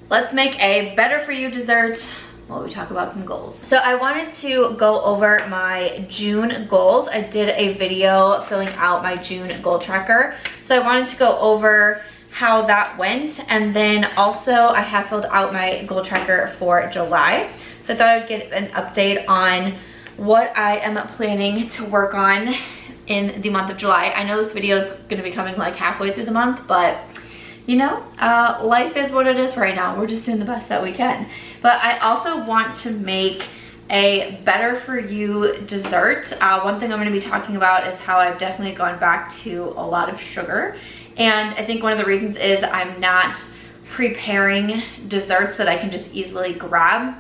let's make a better for you dessert while we talk about some goals. So I wanted to go over my June goals. I did a video filling out my June goal tracker. So I wanted to go over how that went, and then also I have filled out my goal tracker for July. So I thought I'd get an update on what I am planning to work on in the month of July. I know this video is going to be coming like halfway through the month, but you know, life is what it is right now. We're just doing the best that we can. But I also want to make a better for you dessert. One thing I'm going to be talking about is how I've definitely gone back to a lot of sugar. And I think one of the reasons is I'm not preparing desserts that I can just easily grab.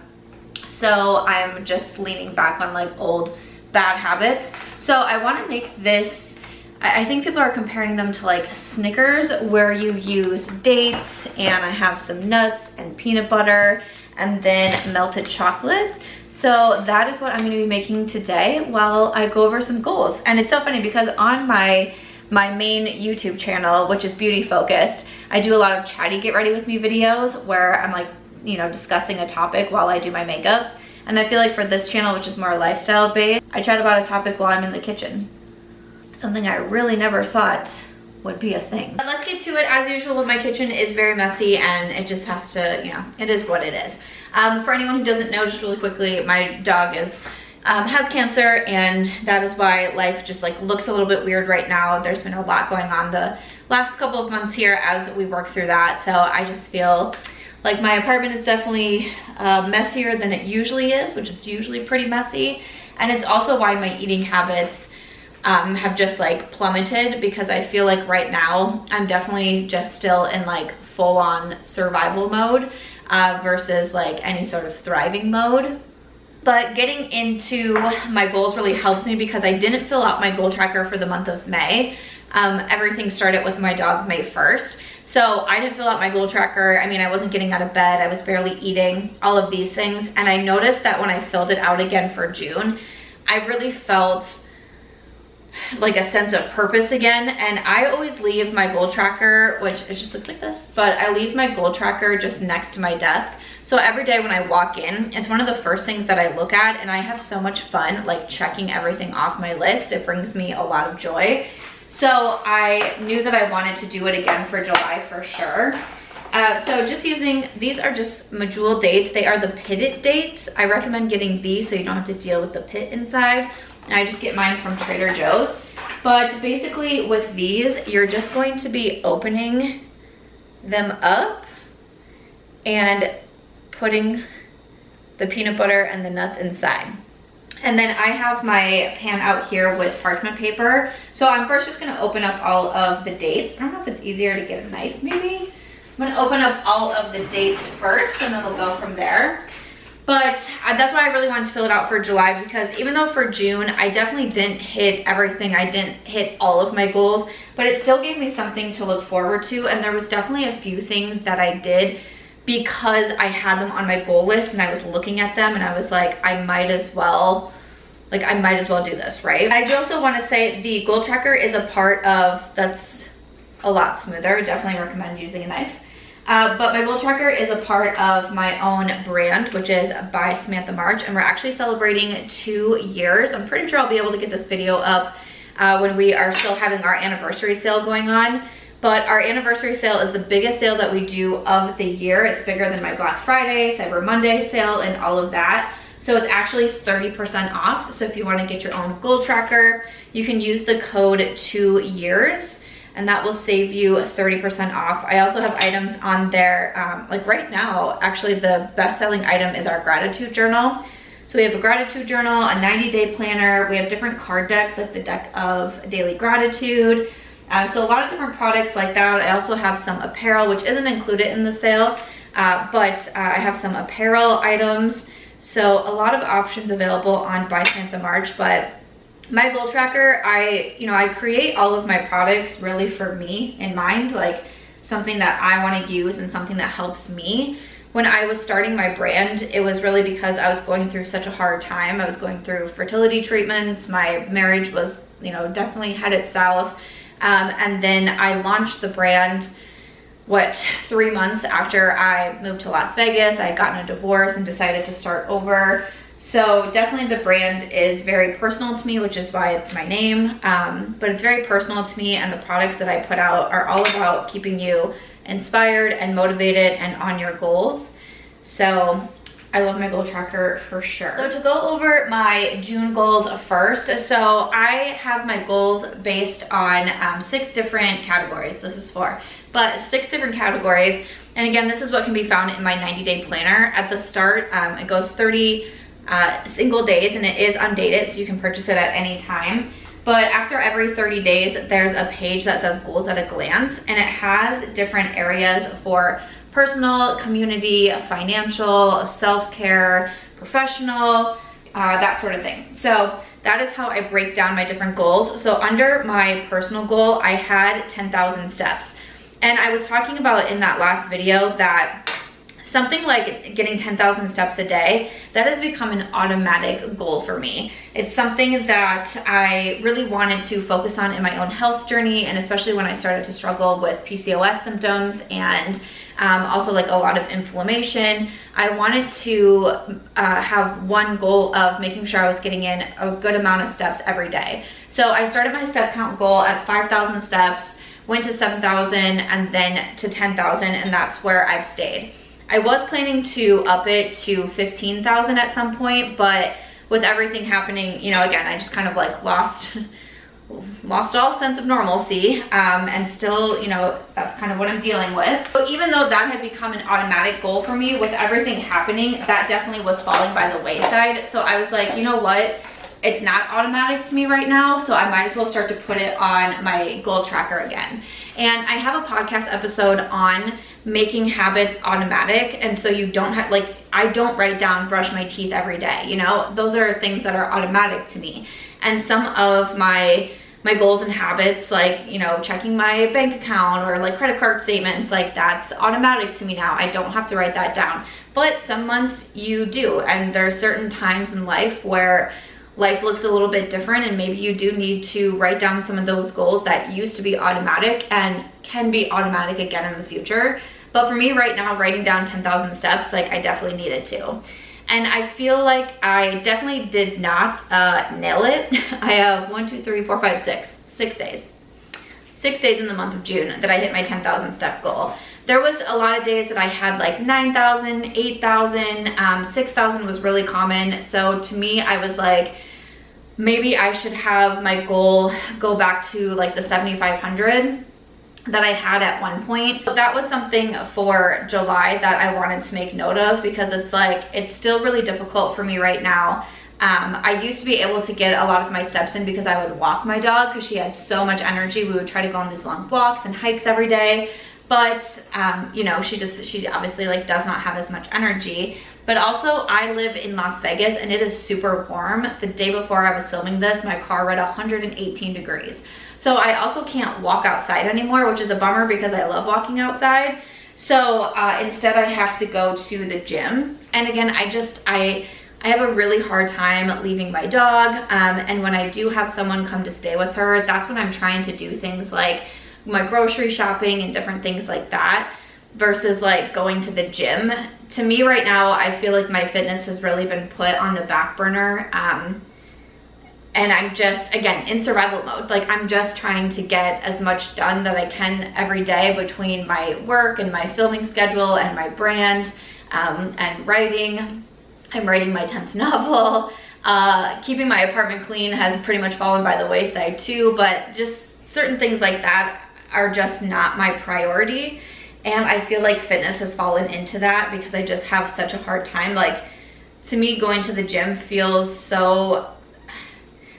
So I'm just leaning back on like old bad habits. So I want to make this, I think people are comparing them to like Snickers, where you use dates, and I have some nuts and peanut butter and then melted chocolate. So that is what I'm going to be making today while I go over some goals. And it's so funny because on my main YouTube channel, which is beauty focused, I do a lot of chatty get ready with me videos where I'm like, you know, discussing a topic while I do my makeup. And I feel like for this channel, which is more lifestyle based, I chat about a topic while I'm in the kitchen. Something I really never thought would be a thing. But let's get to it. As usual, my kitchen is very messy and it just has to, you know, it is what it is. For anyone who doesn't know, just really quickly, my dog has cancer, and that is why life just like looks a little bit weird right now. There's been a lot going on the last couple of months here as we work through that. So I just feel like my apartment is definitely messier than it usually is, which it's usually pretty messy. And it's also why my eating habits have just like plummeted, because I feel like right now I'm definitely just still in like full-on survival mode versus like any sort of thriving mode. But getting into my goals really helps me because I didn't fill out my goal tracker for the month of May. Everything started with my dog May 1st. So I didn't fill out my goal tracker. I mean, I wasn't getting out of bed. I was barely eating, all of these things. And I noticed that when I filled it out again for June, I really felt like a sense of purpose again. And I always leave my goal tracker, which it just looks like this, but I leave my goal tracker just next to my desk. So every day when I walk in, it's one of the first things that I look at, and I have so much fun like checking everything off my list. It brings me a lot of joy. So I knew that I wanted to do it again for July for sure. So just using, these are just medjool dates. They are the pitted dates. I recommend getting these so you don't have to deal with the pit inside. And I just get mine from Trader Joe's. But basically with these, you're just going to be opening them up and putting the peanut butter and the nuts inside. And then I have my pan out here with parchment paper. So I'm first just gonna open up all of the dates. I don't know if it's easier to get a knife maybe. I'm gonna open up all of the dates first and then we'll go from there. But that's why I really wanted to fill it out for July, because even though for June, I definitely didn't hit everything. I didn't hit all of my goals, but it still gave me something to look forward to. And there was definitely a few things that I did because I had them on my goal list and I was looking at them and I was like, I might as well do this, right? I do also want to say the goal tracker is a part of, that's a lot smoother. Definitely recommend using a knife. But my goal tracker is a part of my own brand, which is by Samantha March, and we're actually celebrating 2 years. I'm pretty sure I'll be able to get this video up when we are still having our anniversary sale going on. But our anniversary sale is the biggest sale that we do of the year. It's bigger than my Black Friday, Cyber Monday sale, and all of that. So it's actually 30% off. So if you want to get your own goal tracker, you can use the code 2 years. And that will save you 30% off. I also have items on there, like right now, actually the best-selling item is our gratitude journal. So we have a gratitude journal, a 90-day planner. We have different card decks, like the deck of daily gratitude. So a lot of different products like that. I also have some apparel, which isn't included in the sale, but I have some apparel items. So a lot of options available on By Samantha March, but my goal tracker, I create all of my products really for me in mind, like something that I want to use and something that helps me. When I was starting my brand, it was really because I was going through such a hard time. I was going through fertility treatments. My marriage was, definitely headed south. And then I launched the brand what, 3 months after I moved to Las Vegas. I had gotten a divorce and decided to start over. So definitely the brand is very personal to me, which is why it's my name. But it's very personal to me, and the products that I put out are all about keeping you inspired and motivated and on your goals. So I love my goal tracker for sure. So to go over my June goals first, so I have my goals based on 6 different categories. This is 4, but 6 different categories. And again, this is what can be found in my 90-day planner. At the start, it goes 30 single days, and it is undated, so you can purchase it at any time. But after every 30 days, there's a page that says goals at a glance, and it has different areas for personal, community, financial, self-care, professional, that sort of thing. So that is how I break down my different goals. So under my personal goal, I had 10,000 steps. And I was talking about in that last video that something like getting 10,000 steps a day, that has become an automatic goal for me. It's something that I really wanted to focus on in my own health journey, and especially when I started to struggle with PCOS symptoms and also like a lot of inflammation. I wanted to have one goal of making sure I was getting in a good amount of steps every day. So I started my step count goal at 5,000 steps, went to 7,000, and then to 10,000, and that's where I've stayed. I was planning to up it to 15,000 at some point, but with everything happening, you know, again, I just kind of like lost all sense of normalcy, and still, you know, that's kind of what I'm dealing with. But even though that had become an automatic goal for me, with everything happening, that definitely was falling by the wayside. So I was like, you know what? It's not automatic to me right now, so I might as well start to put it on my goal tracker again. And I have a podcast episode on making habits automatic, and so you don't have, like, I don't write down brush my teeth every day, you know? Those are things that are automatic to me. And some of my goals and habits, like, you know, checking my bank account or like credit card statements, like that's automatic to me now. I don't have to write that down. But some months you do, and there are certain times in life where life looks a little bit different, and maybe you do need to write down some of those goals that used to be automatic and can be automatic again in the future. But for me right now, writing down 10,000 steps, like I definitely needed to. And I feel like I definitely did not nail it. I have 6 days. 6 days in the month of June that I hit my 10,000 step goal. There was a lot of days that I had like 9,000, 8,000, 6,000 was really common. So to me, I was like, maybe I should have my goal go back to like the 7,500 that I had at one point. But that was something for July that I wanted to make note of, because it's like, it's still really difficult for me right now. I used to be able to get a lot of my steps in because I would walk my dog, because she had so much energy. We would try to go on these long walks and hikes every day. But, you know, she obviously like does not have as much energy. But also I live in Las Vegas, and it is super warm. The day before I was filming this, my car read 118 degrees. So I also can't walk outside anymore, which is a bummer because I love walking outside. So instead I have to go to the gym. And again, I have a really hard time leaving my dog. And when I do have someone come to stay with her, that's when I'm trying to do things like my grocery shopping and different things like that, versus like going to the gym. To me right now, I feel like my fitness has really been put on the back burner. And I'm just, again, in survival mode. Like, I'm just trying to get as much done that I can every day between my work and my filming schedule and my brand, and writing. I'm writing my 10th novel. Keeping my apartment clean has pretty much fallen by the wayside too, but just certain things like that are just not my priority. And I feel like fitness has fallen into that because I just have such a hard time. Like, to me, going to the gym feels so,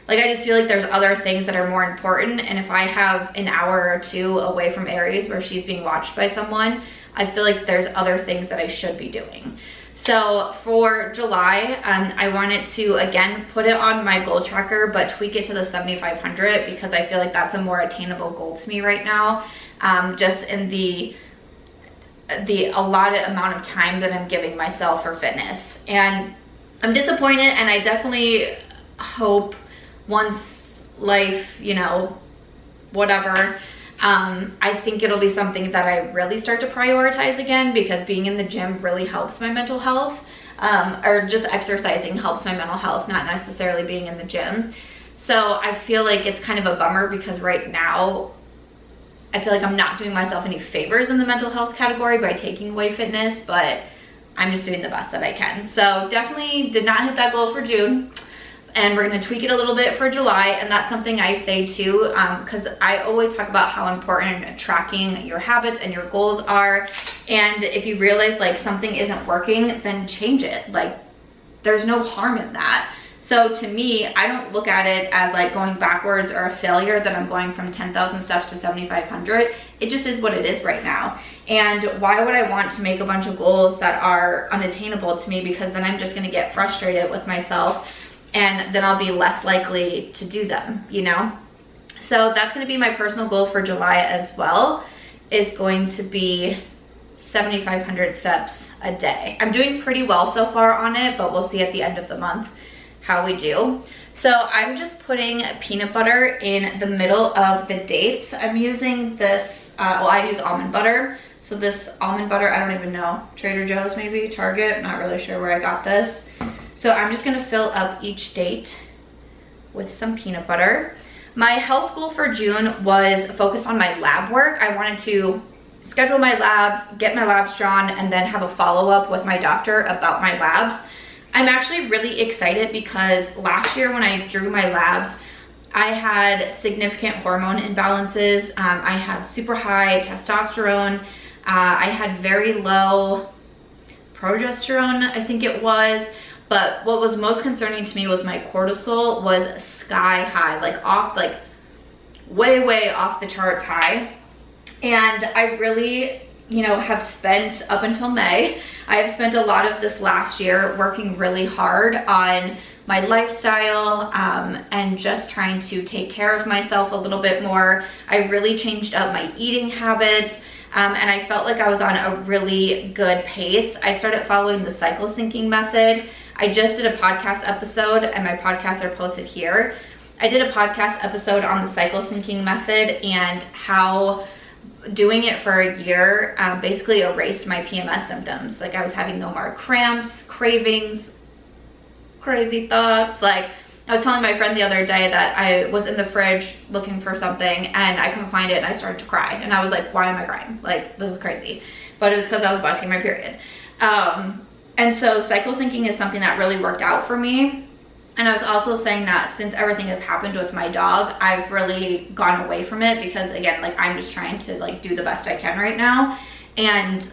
like, I just feel like there's other things that are more important. And if I have an hour or two away from Aries where she's being watched by someone, I feel like there's other things that I should be doing. So for July, I wanted to, again, put it on my goal tracker, but tweak it to the 7,500 because I feel like that's a more attainable goal to me right now. Just in the allotted amount of time that I'm giving myself for fitness. And I'm disappointed, and I definitely hope once life, you know, whatever, I think it'll be something that I really start to prioritize again, because being in the gym really helps my mental health, or just exercising helps my mental health, not necessarily being in the gym. So I feel like it's kind of a bummer, because right now I feel like I'm not doing myself any favors in the mental health category by taking away fitness, but I'm just doing the best that I can. So definitely did not hit that goal for June, and we're gonna tweak it a little bit for July. And that's something I say too, because I always talk about how important tracking your habits and your goals are. And if you realize like something isn't working, then change it. Like, there's no harm in that. So to me, I don't look at it as like going backwards or a failure that I'm going from 10,000 steps to 7,500. It just is what it is right now. And why would I want to make a bunch of goals that are unattainable to me? Because then I'm just gonna get frustrated with myself, and then I'll be less likely to do them, you know? So that's gonna be my personal goal for July as well, is going to be 7,500 steps a day. I'm doing pretty well so far on it, but we'll see at the end of the month how we do. So I'm just putting peanut butter in the middle of the dates. I'm using this, well, I use almond butter. So this almond butter, I don't even know, Trader Joe's maybe, Target, not really sure where I got this. So I'm just gonna fill up each date with some peanut butter. My health goal for June was focused on my lab work. I wanted to schedule my labs, get my labs drawn, and then have a follow-up with my doctor about my labs. I'm actually really excited because last year when I drew my labs, I had significant hormone imbalances. I had super high testosterone. I had very low progesterone, I think it was. But what was most concerning to me was my cortisol was sky high, like off, like way off the charts high. And I really, you know, have spent up until May, I have spent a lot of this last year working really hard on my lifestyle, and just trying to take care of myself a little bit more. I really changed up my eating habits, and I felt like I was on a really good pace. I started following the cycle syncing method. I just did a podcast episode, and my podcasts are posted here. I did a podcast episode on the cycle syncing method and how doing it for a year basically erased my PMS symptoms. Like, I was having no more cramps, cravings, crazy thoughts. Like, I was telling my friend the other day that I was in the fridge looking for something and I couldn't find it, and I started to cry. And I was like, why am I crying? Like, this is crazy. But it was because I was about to get my period. And so cycle syncing is something that really worked out for me. And I was also saying that since everything has happened with my dog, I've really gone away from it, because again, like, I'm just trying to like do the best I can right now. And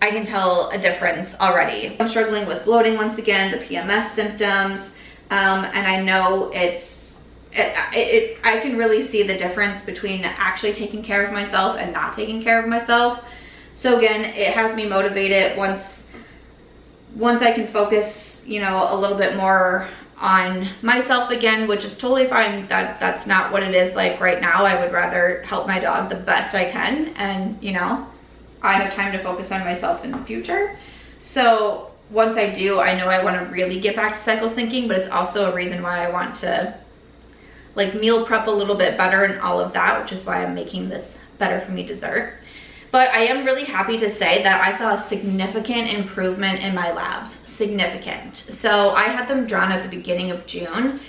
I can tell a difference already. I'm struggling with bloating once again, the PMS symptoms. And I know I can really see the difference between actually taking care of myself and not taking care of myself. So again, it has me motivated once I can focus, you know, a little bit more on myself again, which is totally fine. That's not what it is like right now. I would rather help my dog the best I can, and you know, I have time to focus on myself in the future. So once I do, I know I want to really get back to cycle syncing, but it's also a reason why I want to like meal prep a little bit better and all of that, which is why I'm making this Better For Me dessert. But I am really happy to say that I saw a significant improvement in my labs, significant. So I had them drawn at the beginning of June,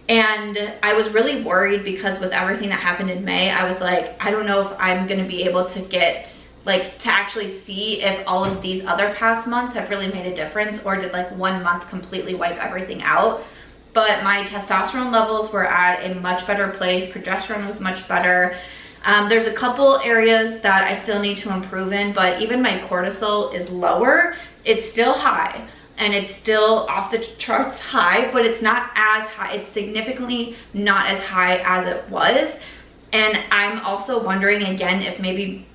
and I was really worried because with everything that happened in May, I was like, I don't know if I'm gonna be able to get, like, to actually see if all of these other past months have really made a difference, or did like 1 month completely wipe everything out. But my testosterone levels were at a much better place, progesterone was much better. There's a couple areas that I still need to improve in, but even my cortisol is lower. It's still high, and it's still off the charts high, but it's not as high. It's significantly not as high as it was. And I'm also wondering again if maybe,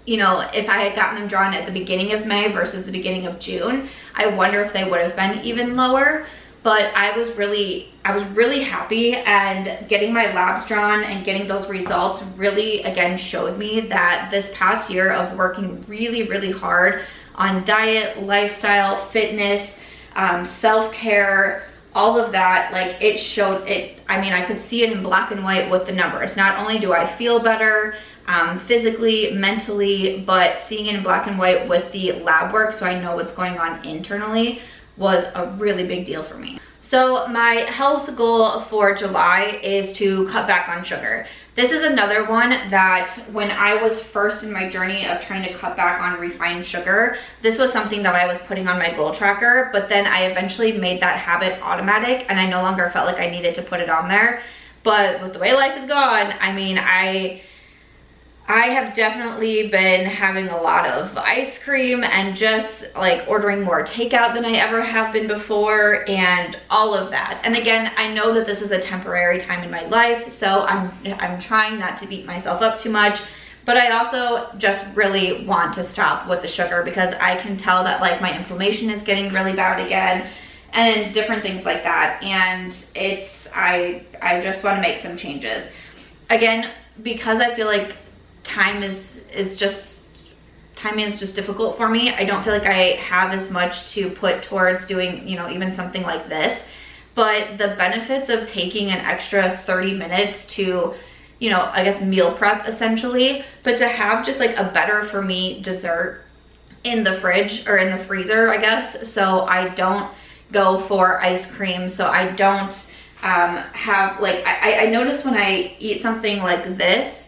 you know, if I had gotten them drawn at the beginning of May versus the beginning of June, I wonder if they would have been even lower. But I was really happy, and getting my labs drawn and getting those results really again showed me that this past year of working really hard on diet, lifestyle, fitness, self-care, all of that, like it showed it. I mean, I could see it in black and white with the numbers. Not only do I feel better physically, mentally, but seeing it in black and white with the lab work so I know what's going on internally was a really big deal for me. So my health goal for July is to cut back on sugar. This is another one that when I was first in my journey of trying to cut back on refined sugar, this was something that I was putting on my goal tracker, but then I eventually made that habit automatic and I no longer felt like I needed to put it on there. But with the way life is gone, I mean, I have definitely been having a lot of ice cream and just like ordering more takeout than I ever have been before and all of that. And again, I know that this is a temporary time in my life, so I'm trying not to beat myself up too much, but I also just really want to stop with the sugar because I can tell that like my inflammation is getting really bad again and different things like that. And I just want to make some changes. Again, because I feel like timing is just difficult for me. I don't feel like I have as much to put towards doing, you know, even something like this. But the benefits of taking an extra 30 minutes to, you know, I guess meal prep essentially, but to have just like a better for me dessert in the fridge or in the freezer, I guess, so I don't go for ice cream, so I don't have like, I notice when I eat something like this,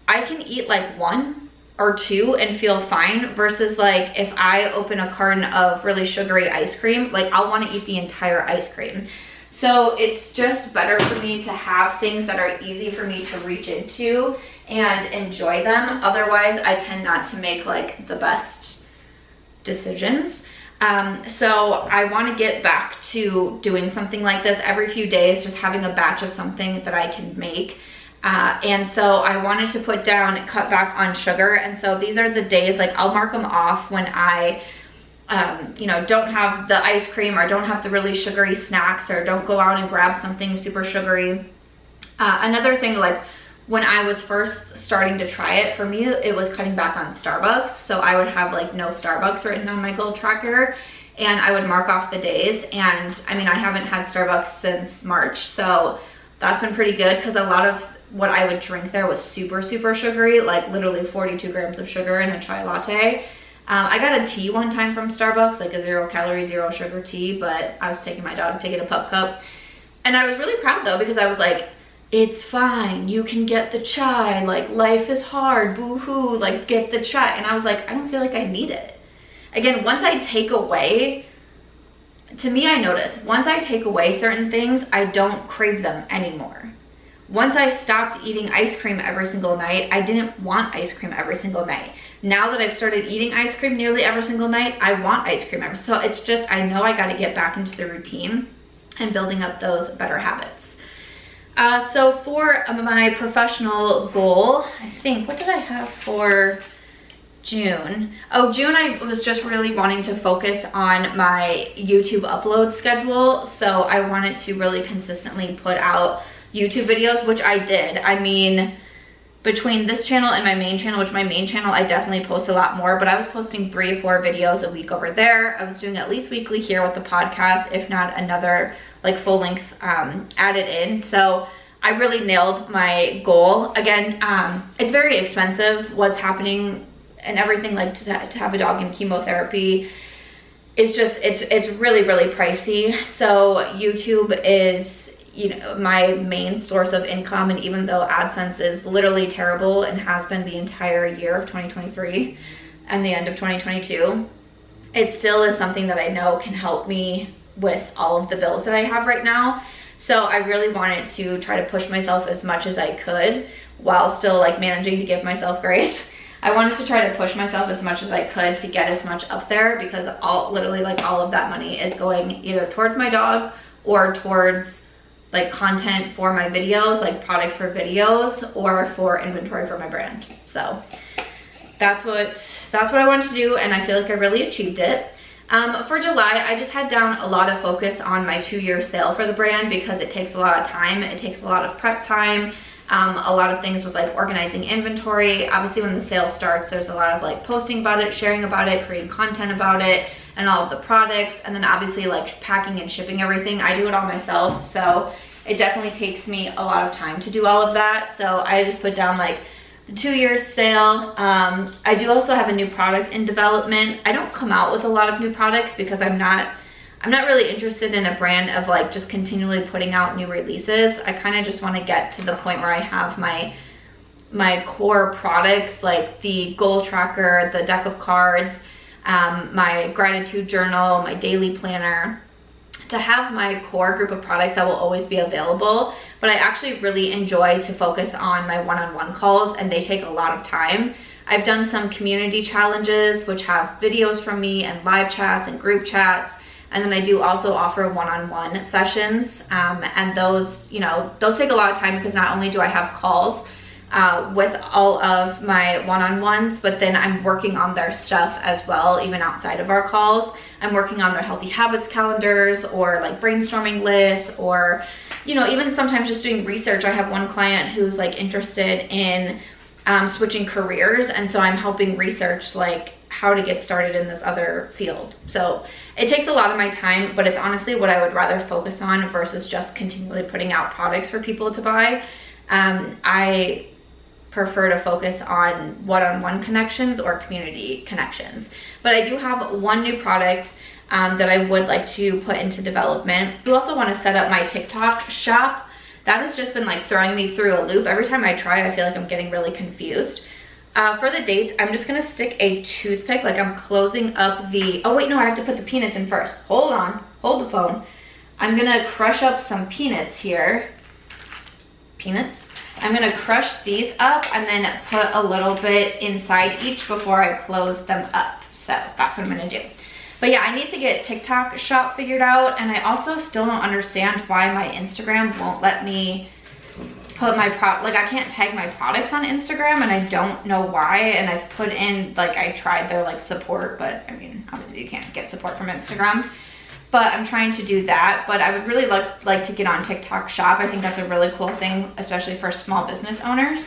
I can eat like 1 or 2 and feel fine versus like if I open a carton of really sugary ice cream, like I'll want to eat the entire ice cream. So it's just better for me to have things that are easy for me to reach into and enjoy them. Otherwise, I tend not to make like the best decisions. So I want to get back to doing something like this every few days, just having a batch of something that I can make. And so I wanted to cut back on sugar. And so these are the days, like I'll mark them off when I, you know, don't have the ice cream or don't have the really sugary snacks or don't go out and grab something super sugary. Another thing, like when I was first starting to try it, for me, it was cutting back on Starbucks. So I would have like no Starbucks written on my goal tracker and I would mark off the days. And I mean, I haven't had Starbucks since March. So that's been pretty good because a lot of what I would drink there was super, super sugary, like literally 42 grams of sugar in a chai latte. I got a tea one time from Starbucks, like a 0 calorie, 0 sugar tea, but I was taking my dog to get a pup cup. And I was really proud though, because I was like, it's fine, you can get the chai, like life is hard, boo-hoo, like get the chai. And I was like, I don't feel like I need it. Again, once I take away, to me, I notice, once I take away certain things, I don't crave them anymore. Once I stopped eating ice cream every single night, I didn't want ice cream every single night. Now that I've started eating ice cream nearly every single night, I want ice cream so it's just, I know I got to get back into the routine and building up those better habits. So for my professional goal, I think, what did I have for June? Oh, June, I was just really wanting to focus on my YouTube upload schedule. So I wanted to really consistently put out YouTube videos, which I did. I mean, between this channel and my main channel, which my main channel, I definitely post a lot more, but I was posting 3 to 4 videos a week over there. I was doing at least weekly here with the podcast, if not another like full length added in. So I really nailed my goal. Again, it's very expensive what's happening and everything, like to have a dog in chemotherapy. It's just, it's really, really pricey. So YouTube is, you know, my main source of income, and even though AdSense is literally terrible and has been the entire year of 2023 and the end of 2022, it still is something that I know can help me with all of the bills that I have right now. So I really wanted to try to push myself as much as I could while still like managing to give myself grace. I wanted to try to push myself as much as I could to get as much up there, because literally like all of that money is going either towards my dog or towards like content for my videos, like products for videos, or for inventory for my brand. So that's what I wanted to do, and I feel like I really achieved it. For July, I just had down a lot of focus on my 2-year sale for the brand, because it takes a lot of time. It takes a lot of prep time. a lot of things with like organizing inventory. Obviously when the sale starts, there's a lot of like posting about it, sharing about it, creating content about it, and all of the products. And then obviously like packing and shipping everything. I do it all myself, so it definitely takes me a lot of time to do all of that. So I just put down like the 2 years sale. I do also have a new product in development. I don't come out with a lot of new products because I'm not really interested in a brand of like just continually putting out new releases. I kind of just want to get to the point where I have my core products, like the goal tracker, the deck of cards, my gratitude journal, my daily planner, to have my core group of products that will always be available. But I actually really enjoy to focus on my one-on-one calls, and they take a lot of time. I've done some community challenges which have videos from me and live chats and group chats. And then I do also offer one-on-one sessions, and those, you know, those take a lot of time because not only do I have calls with all of my one-on-ones, but then I'm working on their stuff as well, even outside of our calls. I'm working on their healthy habits calendars, or like brainstorming lists, or, you know, even sometimes just doing research. I have one client who's like interested in switching careers, and so I'm helping research like how to get started in this other field. So it takes a lot of my time, but it's honestly what I would rather focus on versus just continually putting out products for people to buy. I prefer to focus on one-on-one connections or community connections. But I do have one new product that I would like to put into development. I do also want to set up my TikTok shop. That has just been like throwing me through a loop. Every time I try, I feel like I'm getting really confused. For the dates, I'm just gonna stick a toothpick, like I'm closing up the, oh wait, no, I have to put the peanuts in first. Hold on, hold the phone. I'm gonna crush up some peanuts here. Peanuts. I'm gonna crush these up and then put a little bit inside each before I close them up. So that's what I'm gonna do. But yeah, I need to get TikTok shop figured out, and I also still don't understand why my Instagram won't let me put my like I can't tag my products on Instagram, and I don't know why. And I've put in, like, I tried their like support, but I mean, obviously you can't get support from Instagram, but I'm trying to do that. But I would really like to get on TikTok shop. I think that's a really cool thing, especially for small business owners.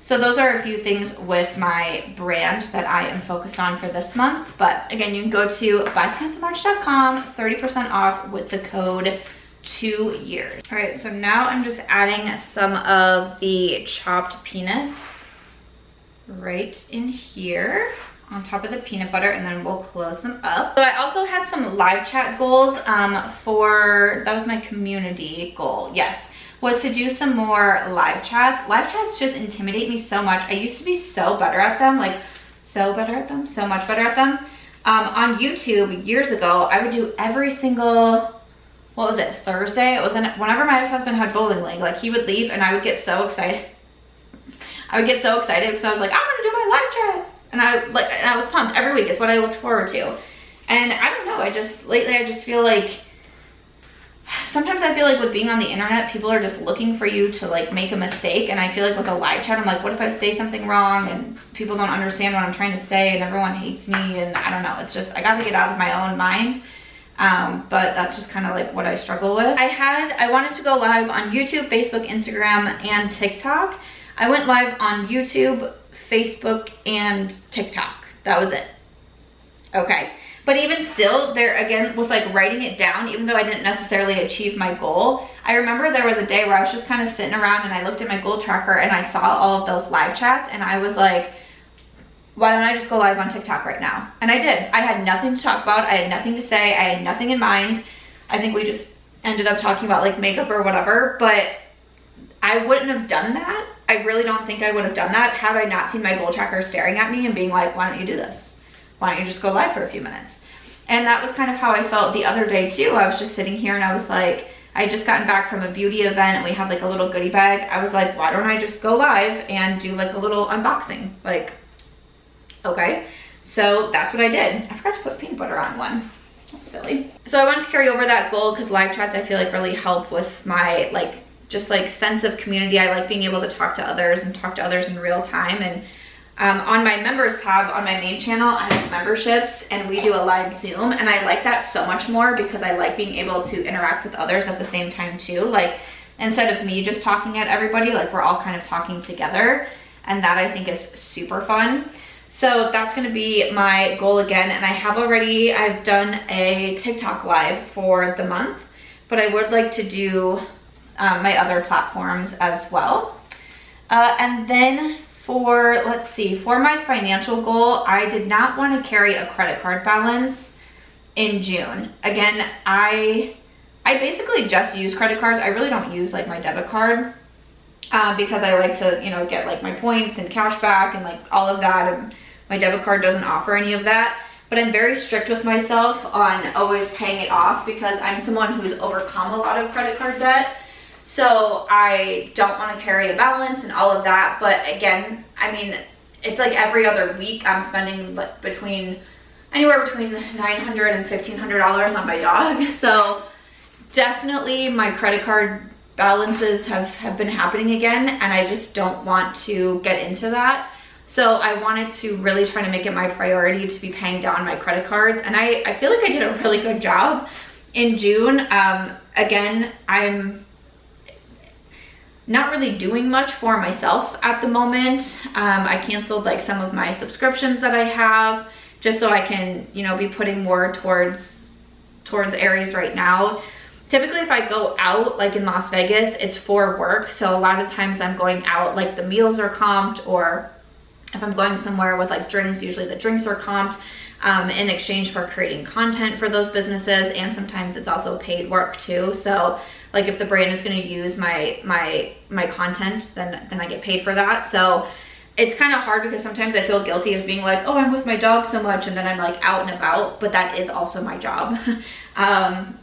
So those are a few things with my brand that I am focused on for this month. But again, you can go to buysamanthamarch.com, 30% off with the code 2 years. All right, so now I'm just adding some of the chopped peanuts right in here on top of the peanut butter, and then we'll close them up. So I also had some live chat goals for, that was my community goal, yes, was to do some more live chats. Live chats just intimidate me so much. I used to be so better at them, like so much better at them. On YouTube years ago, I would do every single, what was it, Thursday? It was whenever my ex-husband had bowling league, like he would leave and I would get so excited. I would get so excited because I was like, I'm gonna do my live chat. And I was pumped every week. It's what I looked forward to. And I don't know, lately I just feel like, sometimes I feel like with being on the internet, people are just looking for you to like make a mistake. And I feel like with a live chat, I'm like, what if I say something wrong and people don't understand what I'm trying to say and everyone hates me? And I don't know, it's just, I gotta get out of my own mind. But that's just kind of like what I struggle with. I wanted to go live on YouTube, Facebook, Instagram, and TikTok. I went live on YouTube, Facebook, and TikTok. That was it. Okay. But even still, there again, with like writing it down, even though I didn't necessarily achieve my goal, I remember there was a day where I was just kind of sitting around and I looked at my goal tracker and I saw all of those live chats and I was like, why don't I just go live on TikTok right now? And I did. I had nothing to talk about. I had nothing to say. I had nothing in mind. I think we just ended up talking about like makeup or whatever, but I wouldn't have done that. I really don't think I would have done that had I not seen my goal tracker staring at me and being like, why don't you do this? Why don't you just go live for a few minutes? And that was kind of how I felt the other day too. I was just sitting here and I was like, I had just gotten back from a beauty event and we had like a little goodie bag. I was like, why don't I just go live and do like a little unboxing? Like, okay. So that's what I did. I forgot to put peanut butter on one. That's silly. So I wanted to carry over that goal because live chats I feel like really help with my like, just like sense of community. I like being able to talk to others and talk to others in real time. And on my members tab on my main channel, I have memberships and we do a live Zoom, and I like that so much more because I like being able to interact with others at the same time too. Like instead of me just talking at everybody, like we're all kind of talking together. And that I think is super fun. So that's gonna be my goal again. And I've done a TikTok live for the month, but I would like to do my other platforms as well. And then let's see, for my financial goal, I did not want to carry a credit card balance in June. Again, I basically just use credit cards. I really don't use like my debit card because I like to, you know, get like my points and cash back and like all of that. And my debit card doesn't offer any of that. But I'm very strict with myself on always paying it off because I'm someone who's overcome a lot of credit card debt. So I don't want to carry a balance and all of that. But again, I mean, it's like every other week I'm spending like anywhere between $900 and $1,500 on my dog. So definitely my credit card balances have been happening again, and I just don't want to get into that. So I wanted to really try to make it my priority to be paying down my credit cards. And I feel like I did a really good job in June. Again, I'm not really doing much for myself at the moment. I canceled like some of my subscriptions that I have just so I can, you know, be putting more towards Aries right now. Typically if I go out like in Las Vegas, it's for work. So a lot of times I'm going out, like the meals are comped, or if I'm going somewhere with like drinks, usually the drinks are comped in exchange for creating content for those businesses. And sometimes it's also paid work too. So like if the brand is going to use my content, then I get paid for that. So it's kind of hard because sometimes I feel guilty of being like, oh, I'm with my dog so much, and then I'm like out and about, but that is also my job.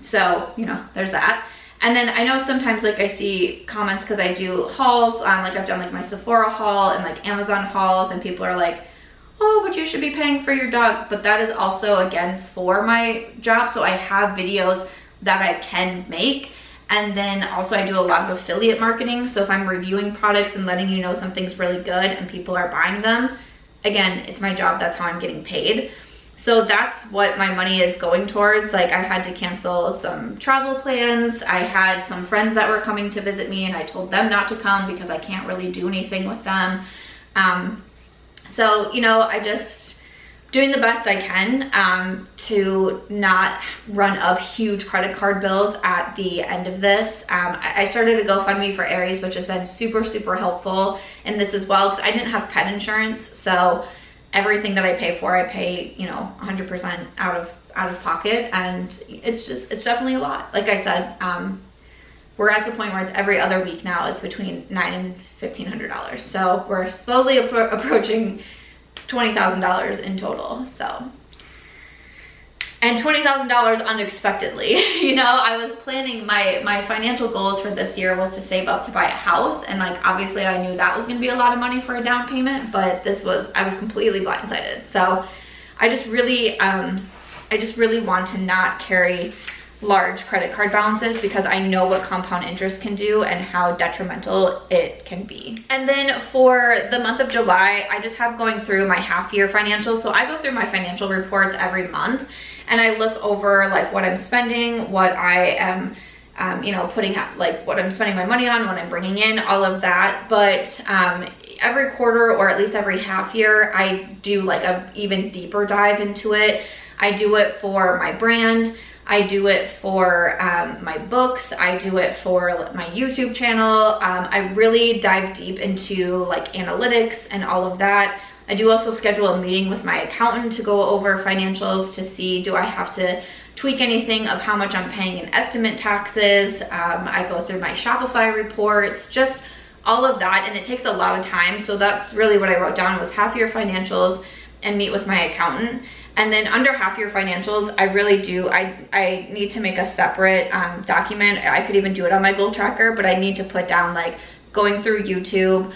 So, you know, there's that. And then I know sometimes like I see comments because I do hauls on, like I've done like my Sephora haul and like Amazon hauls, and people are like, oh, but you should be paying for your dog. But that is also, again, for my job. So I have videos that I can make. And then also I do a lot of affiliate marketing. So if I'm reviewing products and letting you know something's really good and people are buying them, again, it's my job. That's how I'm getting paid. So that's what my money is going towards. Like I had to cancel some travel plans. I had some friends that were coming to visit me and I told them not to come because I can't really do anything with them. So, you know, I just doing the best I can to not run up huge credit card bills at the end of this. I started a GoFundMe for Aries, which has been super, super helpful in this as well, because I didn't have pet insurance. So everything that I pay for, I pay, you know, 100% out of pocket. And it's definitely a lot. Like I said, we're at the point where it's every other week now. It's between $900 and $1,500. So we're slowly approaching $20,000 in total. So, and $20,000 unexpectedly. You know, I was planning my financial goals for this year was to save up to buy a house, and like obviously I knew that was going to be a lot of money for a down payment, but I was completely blindsided. So I just really want to not carry large credit card balances because I know what compound interest can do and how detrimental it can be. And then for the month of July, I just have going through my half-year financials. So I go through my financial reports every month and I look over like what I'm spending, what I am you know, putting out, like what I'm spending my money on, what I'm bringing in, all of that. But every quarter, or at least every half year, I do like a even deeper dive into it. I do it for my brand, I do it for my books, I do it for my YouTube channel. I really dive deep into like analytics and all of that. I do also schedule a meeting with my accountant to go over financials to see, do I have to tweak anything of how much I'm paying in estimate taxes. I go through my Shopify reports, just all of that, and it takes a lot of time. So that's really what I wrote down was half year financials and meet with my accountant. And then under half year financials, I really do, I need to make a separate document. I could even do it on my goal tracker, but I need to put down like going through YouTube,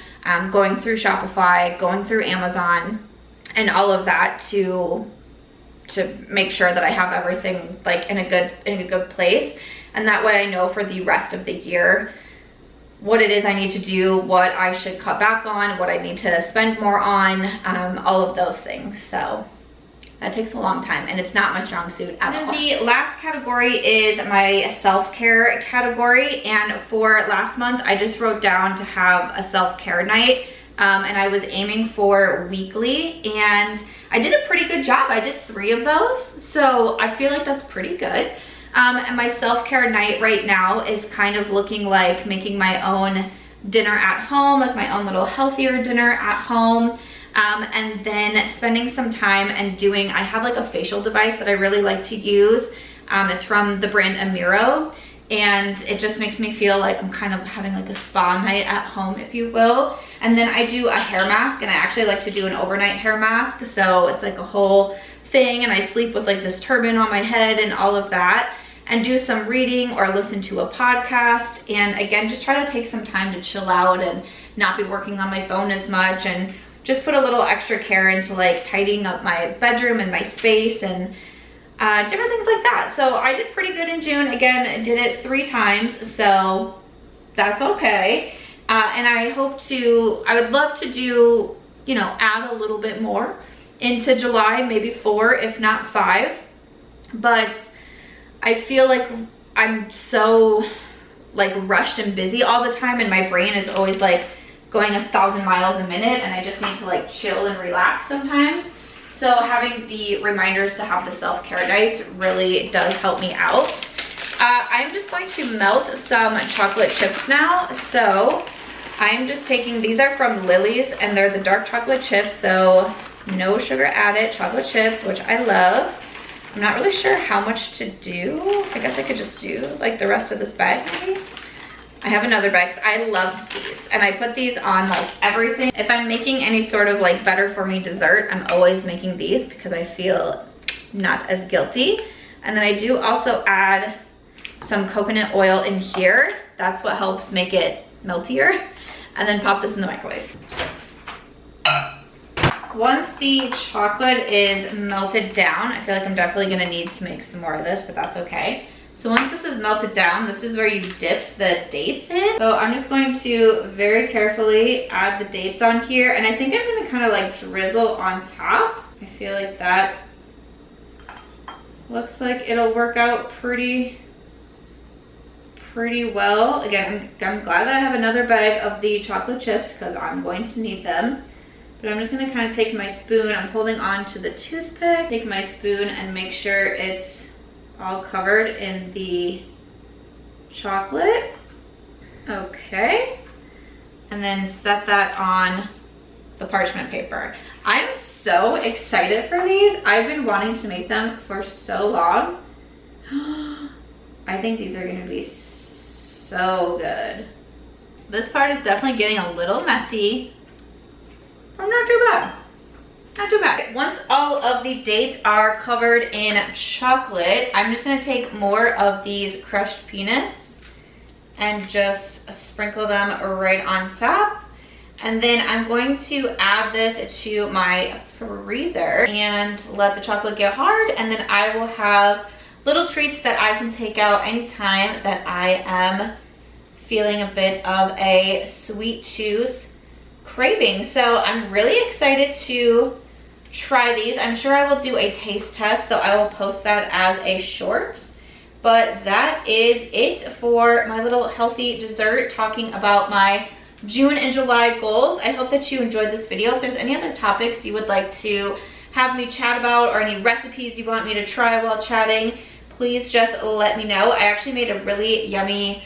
going through Shopify, going through Amazon, and all of that to make sure that I have everything like in a good place. And that way I know for the rest of the year what it is I need to do, what I should cut back on, what I need to spend more on, all of those things. So That takes a long time, and it's not my strong suit at all. The last category is my self-care category, and for last month, I just wrote down to have a self-care night, and I was aiming for weekly, and I did a pretty good job. I did 3 of those, so I feel like that's pretty good. And my self-care night right now is kind of looking like making my own dinner at home, like my own little healthier dinner at home. And then spending some time and doing, I have like a facial device that I really like to use. It's from the brand Amiro, and it just makes me feel like I'm kind of having like a spa night at home, if you will. And then I do a hair mask, and I actually like to do an overnight hair mask. So it's like a whole thing, and I sleep with like this turban on my head and all of that, and do some reading or listen to a podcast. And again, just try to take some time to chill out and not be working on my phone as much, and just put a little extra care into like tidying up my bedroom and my space and different things like that. So I did pretty good in June. Again, did it 3 times, so that's okay. And I would love to do, you know, add a little bit more into July, maybe 4, if not 5. But I feel like I'm so like rushed and busy all the time, and my brain is always like going 1,000 miles a minute, and I just need to like chill and relax sometimes. So having the reminders to have the self-care nights really does help me out. I'm just going to melt some chocolate chips now. So I'm just taking, these are from Lily's, and they're the dark chocolate chips, so no sugar added chocolate chips, which I love. I'm not really sure how much to do. I guess I could just do like the rest of this bag maybe. I have another bag because I love these, and I put these on like everything. If I'm making any sort of like better for me dessert, I'm always making these because I feel not as guilty. And then I do also add some coconut oil in here. That's what helps make it meltier. And then pop this in the microwave. Once the chocolate is melted down, I feel like I'm definitely gonna need to make some more of this, but that's okay. So once this is melted down, this is where you dip the dates in. So I'm just going to very carefully add the dates on here, and I think I'm gonna kind of like drizzle on top. I feel like that looks like it'll work out pretty well. Again, I'm glad that I have another bag of the chocolate chips because I'm going to need them. But I'm just gonna kind of take my spoon, I'm holding on to the toothpick, take my spoon and make sure it's all covered in the chocolate. Okay. And then set that on the parchment paper. I'm so excited for these. I've been wanting to make them for so long. I think these are gonna be so good. This part is definitely getting a little messy. I'm not too bad. Not too bad. Once all of the dates are covered in chocolate, I'm just gonna take more of these crushed peanuts and just sprinkle them right on top. And then I'm going to add this to my freezer and let the chocolate get hard. And then I will have little treats that I can take out anytime that I am feeling a bit of a sweet tooth craving. So I'm really excited to try these. I'm sure I will do a taste test, so I will post that as a short. But that is it for my little healthy dessert talking about my June and July goals. I hope that you enjoyed this video. If there's any other topics you would like to have me chat about or any recipes you want me to try while chatting, please just let me know. I actually made a really yummy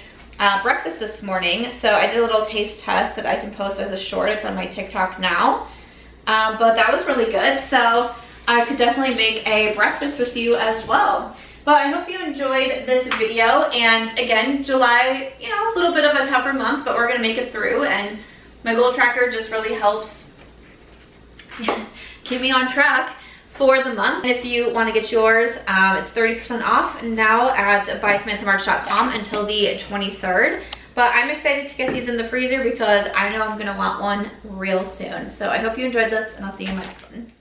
breakfast this morning, so I did a little taste test that I can post as a short. It's on my TikTok now, but that was really good, so I could definitely make a breakfast with you as well. But I hope you enjoyed this video, and again, July, you know, a little bit of a tougher month, but we're gonna make it through, and my goal tracker just really helps keep me on track for the month. If you want to get yours, it's 30% off now at buysamanthamarch.com until the 23rd. But I'm excited to get these in the freezer because I know I'm gonna want one real soon. So I hope you enjoyed this, and I'll see you in my next one.